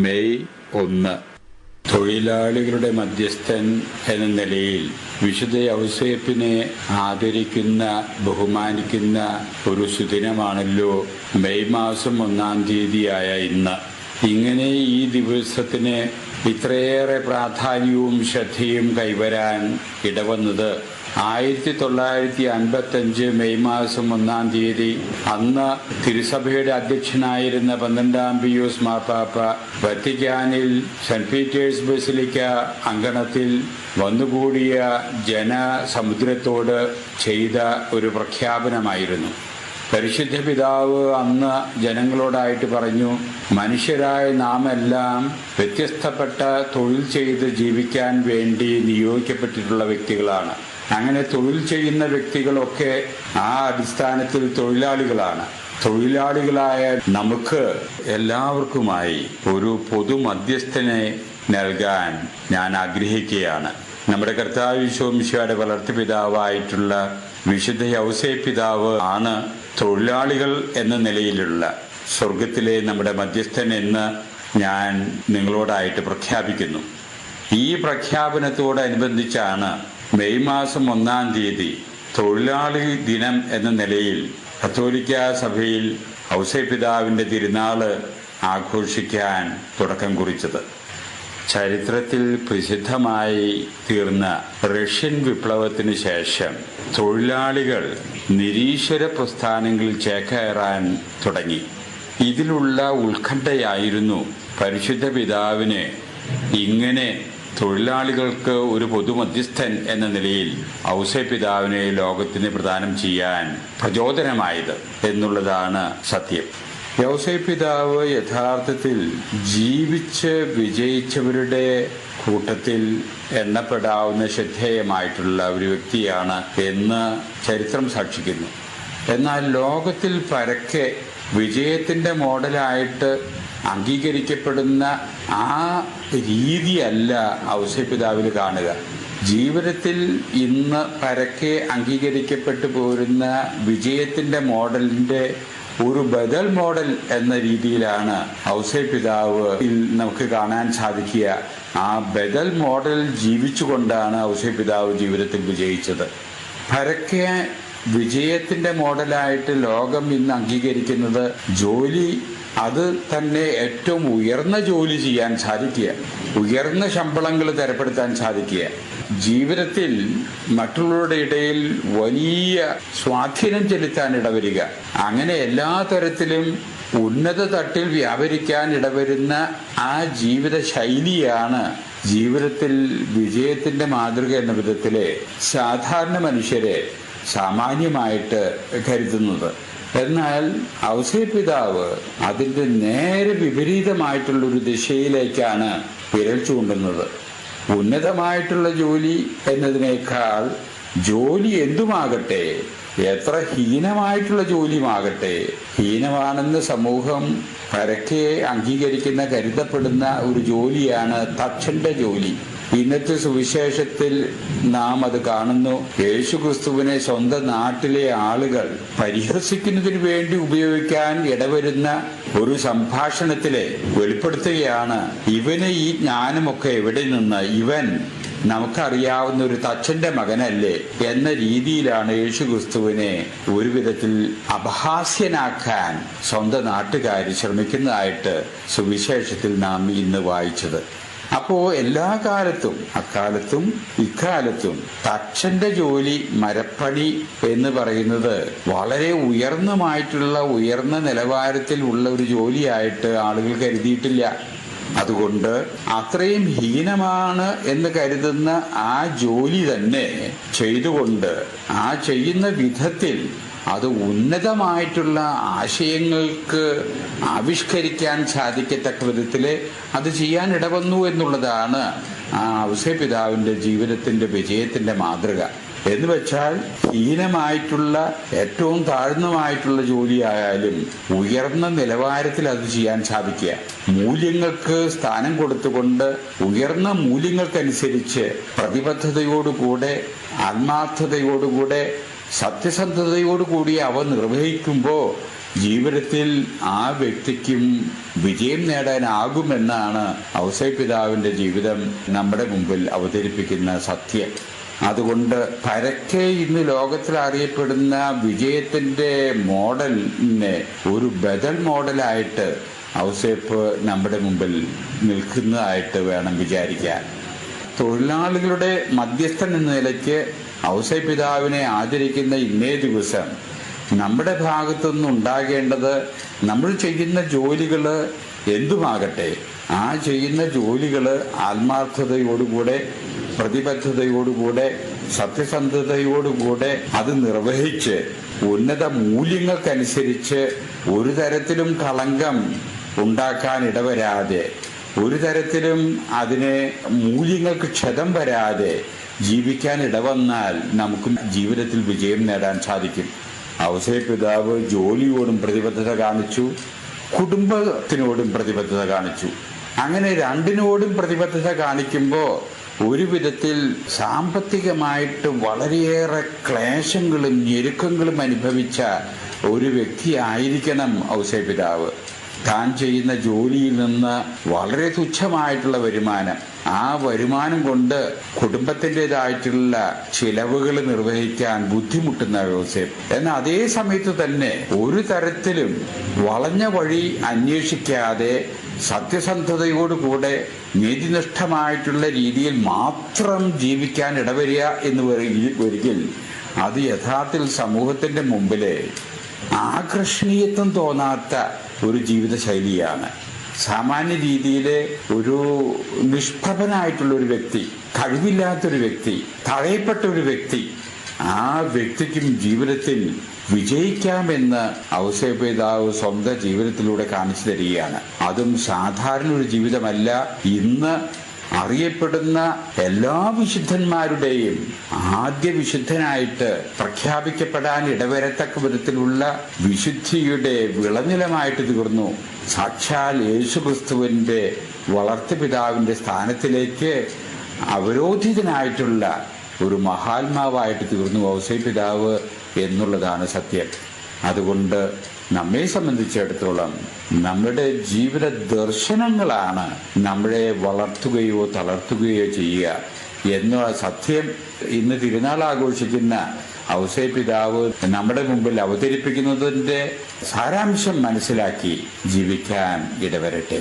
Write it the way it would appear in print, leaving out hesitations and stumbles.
May 1 തൊഴിലാളികളുടെ മധ്യസ്ഥൻ എന്ന നിലയിൽ വിശുദ്ധ യൗസേപ്പിനെ ആദരിക്കുന്ന, ബഹുമാനിക്കുന്ന ഒരു സുദിനമാണല്ലോ മെയ് മാസം 1-ാം തീയതിയായ ഇന്ന്. ഇങ്ങനെ ഈ ദിവസത്തിന് ഇത്രയേറെ പ്രാധാന്യവും ശ്രദ്ധയും കൈവരാൻ ഇടവന്നത് 1955 മെയ് മാസം 1-ാം തീയതി അന്ന് തിരുസഭയുടെ അധ്യക്ഷനായിരുന്ന 12-ാം പിയൂസ് മാർപ്പാപ്പ വത്തിക്കാനിൽ സെന്റ് പീറ്റേഴ്സ് ബസിലിക്ക അങ്കണത്തിൽ വന്നുകൂടിയ ജനസമുദ്രത്തോട് ചെയ്ത ഒരു പ്രഖ്യാപനമായിരുന്നു. പരിശുദ്ധ പിതാവ് അന്ന് ജനങ്ങളോടായിട്ട് പറഞ്ഞു, മനുഷ്യരായ നാം എല്ലാം വ്യത്യസ്തപ്പെട്ട തൊഴിൽ ചെയ്ത് ജീവിക്കാൻ വേണ്ടി നിയോഗിക്കപ്പെട്ടിട്ടുള്ള വ്യക്തികളാണ്. അങ്ങനെ തൊഴിൽ ചെയ്യുന്ന വ്യക്തികളൊക്കെ ആ അടിസ്ഥാനത്തിൽ തൊഴിലാളികളാണ്. തൊഴിലാളികളായ നമുക്ക് എല്ലാവർക്കുമായി ഒരു പൊതു മധ്യസ്ഥനെ നൽകാൻ ഞാൻ ആഗ്രഹിക്കുകയാണ്. നമ്മുടെ കർത്താവ് ഈശോ മിശിഹായുടെ വളർത്തുപിതാവായിട്ടുള്ള വിശുദ്ധ യൗസേപ്പ് പിതാവ് ആണ് തൊഴിലാളികൾ എന്ന നിലയിലുള്ള സ്വർഗത്തിലെ നമ്മുടെ മധ്യസ്ഥൻ എന്ന് ഞാൻ നിങ്ങളോടായിട്ട് പ്രഖ്യാപിക്കുന്നു. ഈ പ്രഖ്യാപനത്തോടനുബന്ധിച്ചാണ് മെയ് മാസം 1-ാം തീയതി തൊഴിലാളി ദിനം എന്ന നിലയിൽ കത്തോലിക്ക സഭയിൽ യൗസേപ്പ് പിതാവിൻ്റെ തിരുനാള് ആഘോഷിക്കാൻ തുടക്കം കുറിച്ചത്. ചരിത്രത്തിൽ പ്രസിദ്ധമായി തീർന്ന റഷ്യൻ വിപ്ലവത്തിന് ശേഷം തൊഴിലാളികൾ നിരീശ്വര പ്രസ്ഥാനങ്ങളിൽ ചേക്കേറാൻ തുടങ്ങി. ഇതിലുള്ള ഉത്കണ്ഠയായിരുന്നു പരിശുദ്ധ പിതാവിന് ഇങ്ങനെ തൊഴിലാളികൾക്ക് ഒരു പൊതുമധ്യസ്ഥൻ എന്ന നിലയിൽ യൗസേപ്പ് പിതാവിനെ ലോകത്തിന് പ്രദാനം ചെയ്യാൻ പ്രചോദനമായത് എന്നുള്ളതാണ് സത്യം. യൗസേപ്പ് പിതാവ് യഥാർത്ഥത്തിൽ ജീവിച്ച് വിജയിച്ചവരുടെ കൂട്ടത്തിൽ എണ്ണപ്പെടാവുന്ന ശ്രദ്ധേയമായിട്ടുള്ള ഒരു വ്യക്തിയാണ് എന്ന് ചരിത്രം സാക്ഷിക്കുന്നു. എന്നാൽ ലോകത്തിൽ പരക്കെ വിജയത്തിൻ്റെ മോഡലായിട്ട് അംഗീകരിക്കപ്പെടുന്ന ആ രീതിയല്ല യൗസേപ്പ് പിതാവിൽ കാണുക. ജീവിതത്തിൽ ഇന്ന് പരക്കെ അംഗീകരിക്കപ്പെട്ടു പോരുന്ന വിജയത്തിൻ്റെ മോഡലിൻ്റെ ഒരു ബദൽ മോഡൽ എന്ന രീതിയിലാണ് യൗസേപ്പ് പിതാവ് നമുക്ക് കാണാൻ സാധിക്കുക. ആ ബദൽ മോഡൽ ജീവിച്ചുകൊണ്ടാണ് യൗസേപ്പ് പിതാവ് ജീവിതത്തിൽ വിജയിച്ചത്. പരക്കെ വിജയത്തിൻ്റെ മോഡലായിട്ട് ലോകം ഇന്ന് അംഗീകരിക്കുന്നത് ജോലി, അത് തന്നെ ഏറ്റവും ഉയർന്ന ജോലി ചെയ്യാൻ സാധിക്കുക, ഉയർന്ന ശമ്പളങ്ങൾ തരപ്പെടുത്താൻ സാധിക്കുക, ജീവിതത്തിൽ മറ്റുള്ളവരുടെ ഇടയിൽ വലിയ സ്വാധീനം ചെലുത്താൻ ഇടവരിക, അങ്ങനെ എല്ലാ തരത്തിലും ഉന്നത തട്ടിൽ വ്യാപരിക്കാൻ ഇടവരുന്ന ആ ജീവിത ശൈലിയാണ് ജീവിതത്തിൽ വിജയത്തിൻ്റെ മാതൃക എന്ന വിധത്തിലെ സാധാരണ മനുഷ്യരെ സാമാന്യമായിട്ട് കരുതുന്നത്. എന്നാൽ യൗസേപ്പ് പിതാവ് അതിൻ്റെ നേരെ വിപരീതമായിട്ടുള്ളൊരു ദിശയിലേക്കാണ് വിരൽ ചൂണ്ടുന്നത്. ഉന്നതമായിട്ടുള്ള ജോലി എന്നതിനേക്കാൾ ജോലി എന്തുമാകട്ടെ, എത്ര ഹീനമായിട്ടുള്ള ജോലിയുമാകട്ടെ, ഹീനമാണെന്ന് സമൂഹം പരക്കെ അംഗീകരിക്കുന്ന, കരുതപ്പെടുന്ന ഒരു ജോലിയാണ് തച്ചൻ്റെ ജോലി. ഇന്നത്തെ സുവിശേഷത്തിൽ നാം അത് കാണുന്നു. യേശുക്രിസ്തുവിനെ സ്വന്തം നാട്ടിലെ ആളുകൾ പരിഹസിക്കുന്നതിന് വേണ്ടി ഉപയോഗിക്കാൻ ഇടവരുന്ന ഒരു സംഭാഷണത്തിലെ വെളിപ്പെടുത്തുകയാണ്, ഇവന് ഈ ജ്ഞാനമൊക്കെ എവിടെ നിന്ന്, ഇവൻ നമുക്കറിയാവുന്ന ഒരു തച്ചന്റെ മകനല്ലേ എന്ന രീതിയിലാണ് യേശുക്രിസ്തുവിനെ ഒരു വിധത്തിൽ അപഹാസ്യനാക്കാൻ സ്വന്തം നാട്ടുകാർ ശ്രമിക്കുന്നതായിട്ട് സുവിശേഷത്തിൽ നാം ഇന്ന് വായിച്ചത്. അപ്പോൾ എല്ലാ കാലത്തും, അക്കാലത്തും ഇക്കാലത്തും തച്ചന്റെ ജോലി, മരപ്പണി എന്ന് പറയുന്നത് വളരെ ഉയർന്ന നിലവാരത്തിൽ ഉള്ള ഒരു ജോലിയായിട്ട് ആളുകൾ കരുതിയിട്ടില്ല. അതുകൊണ്ട് അത്രയും ഹീനമാണ് എന്ന് കരുതുന്ന ആ ജോലി തന്നെ ചെയ്തുകൊണ്ട് ആ ചെയ്യുന്ന വിധത്തിൽ അത് ഉന്നതമായിട്ടുള്ള ആശയങ്ങൾക്ക് ആവിഷ്കരിക്കാൻ സാധിക്കത്തക്ക വിധത്തിൽ അത് ചെയ്യാൻ ഇടവന്നു എന്നുള്ളതാണ് ആ യൗസേപ്പ് പിതാവിൻ്റെ ജീവിതത്തിൻ്റെ വിജയത്തിൻ്റെ മാതൃക. എന്ന് വെച്ചാൽ ഹീനമായിട്ടുള്ള, ഏറ്റവും താഴ്ന്നമായിട്ടുള്ള ജോലിയായാലും ഉയർന്ന നിലവാരത്തിൽ അത് ചെയ്യാൻ സാധിക്കുക, മൂല്യങ്ങൾക്ക് സ്ഥാനം കൊടുത്തുകൊണ്ട് ഉയർന്ന മൂല്യങ്ങൾക്കനുസരിച്ച് പ്രതിബദ്ധതയോടുകൂടെ, ആത്മാർത്ഥതയോടുകൂടെ, സത്യസന്ധതയോടുകൂടി അവ നിർവഹിക്കുമ്പോൾ ജീവിതത്തിൽ ആ വ്യക്തിക്കും വിജയം നേടാനാകുമെന്നാണ് ഔസേപ്പ് പിതാവിന്റെ ജീവിതം നമ്മുടെ മുമ്പിൽ അവതരിപ്പിക്കുന്ന സത്യം. അതുകൊണ്ട് പരക്കെ ഇന്ന് ലോകത്തിൽ അറിയപ്പെടുന്ന വിജയത്തിന്റെ മോഡലിനെ ഒരു ബദൽ മോഡലായിട്ട് ഔസേപ്പ് നമ്മുടെ മുമ്പിൽ നിൽക്കുന്നതായിട്ട് വേണം വിചാരിക്കാൻ. തൊഴിലാളികളുടെ മധ്യസ്ഥൻ എന്ന നിലയ്ക്ക് ഔസേപ്പ് പിതാവിനെ ആദരിക്കുന്ന ഇന്നേ ദിവസം നമ്മുടെ ഭാഗത്തുനിന്ന് ഉണ്ടാകേണ്ടത്, നമ്മൾ ചെയ്യുന്ന ജോലികൾ എന്തുമാകട്ടെ, ആ ചെയ്യുന്ന ജോലികൾ ആത്മാർത്ഥതയോടുകൂടെ, പ്രതിബദ്ധതയോടുകൂടെ, സത്യസന്ധതയോടുകൂടെ അത് നിർവഹിച്ച് ഉന്നത മൂല്യങ്ങൾക്കനുസരിച്ച് ഒരു തരത്തിലും കളങ്കം ഉണ്ടാക്കാൻ ഇടവരാതെ, ഒരു തരത്തിലും അതിനെ മൂല്യങ്ങൾക്ക് ക്ഷതം വരാതെ ജീവിക്കാൻ ഇടവന്നാൽ നമുക്ക് ജീവിതത്തിൽ വിജയം നേടാൻ സാധിക്കും. ഔസേപ്പ് പിതാവ് ജോലിയോടും പ്രതിബദ്ധത കാണിച്ചു, കുടുംബത്തിനോടും പ്രതിബദ്ധത കാണിച്ചു. അങ്ങനെ രണ്ടിനോടും പ്രതിബദ്ധത കാണിക്കുമ്പോൾ ഒരു വിധത്തിൽ സാമ്പത്തികമായിട്ട് വളരെയേറെ ക്ലേശങ്ങളും ഞെരുക്കങ്ങളും അനുഭവിച്ച ഒരു വ്യക്തിയായിരിക്കണം ഔസേപ്പ് പിതാവ്. താൻ ചെയ്യുന്ന ജോലിയിൽ നിന്ന് വളരെ തുച്ഛമായിട്ടുള്ള വരുമാനം, ആ വരുമാനം കൊണ്ട് കുടുംബത്തിൻ്റെതായിട്ടുള്ള ചിലവുകൾ നിർവഹിക്കാൻ ബുദ്ധിമുട്ടുന്ന ഔസേപ്പ്. എന്നാൽ അതേ സമയത്ത് തന്നെ ഒരു തരത്തിലും വളഞ്ഞ വഴി അന്വേഷിക്കാതെ സത്യസന്ധതയോടുകൂടെ നീതിനിഷ്ഠമായിട്ടുള്ള രീതിയിൽ മാത്രം ജീവിക്കാൻ ഇടവരിക എന്ന് ഒരിക്കൽ അത് യഥാർത്ഥത്തിൽ സമൂഹത്തിന്റെ മുമ്പില് ആകർഷണീയത്വം തോന്നാത്ത ഒരു ജീവിത ശൈലിയാണ്. സാമാന്യ രീതിയിലെ ഒരു നിഷ്പ്രഭനായിട്ടുള്ള ഒരു വ്യക്തി, കഴിവില്ലാത്തൊരു വ്യക്തി, തഴയപ്പെട്ട ഒരു വ്യക്തി, ആ വ്യക്തിക്കും ജീവിതത്തിൽ വിജയിക്കാമെന്ന് ഔസേപ്പ് പിതാവ് സ്വന്തം ജീവിതത്തിലൂടെ കാണിച്ചു തരികയാണ്. അതും സാധാരണ ഒരു ജീവിതമല്ല. ഇന്ന് അറിയപ്പെടുന്ന എല്ലാ വിശുദ്ധന്മാരുടെയും ആദ്യ വിശുദ്ധനായിട്ട് പ്രഖ്യാപിക്കപ്പെടാൻ ഇടവരത്തക്ക വിധത്തിലുള്ള വിശുദ്ധിയുടെ വിളനിലമായിട്ട് തീർന്നു. സാക്ഷാൽ യേശുക്രിസ്തുവിന്റെ വളർത്തുപിതാവിന്റെ സ്ഥാനത്തിലേക്ക് അവരോധിതനായിട്ടുള്ള ഒരു മഹാത്മാവായിട്ട് തീർന്നു ഔസേപ്പ് പിതാവ് എന്നുള്ളതാണ് സത്യം. അതുകൊണ്ട് നമ്മെ സംബന്ധിച്ചിടത്തോളം നമ്മുടെ ജീവിത ദർശനങ്ങളാണ് നമ്മളെ വളർത്തുകയോ തളർത്തുകയോ ചെയ്യുക എന്നുള്ള സത്യം ഇന്ന് തിരുനാൾ ആഘോഷിക്കുന്ന ഔസേപ്പ് പിതാവ് നമ്മുടെ മുമ്പിൽ അവതരിപ്പിക്കുന്നതിന്റെ സാരാംശം മനസ്സിലാക്കി ജീവിക്കാൻ ഇടവരട്ടെ.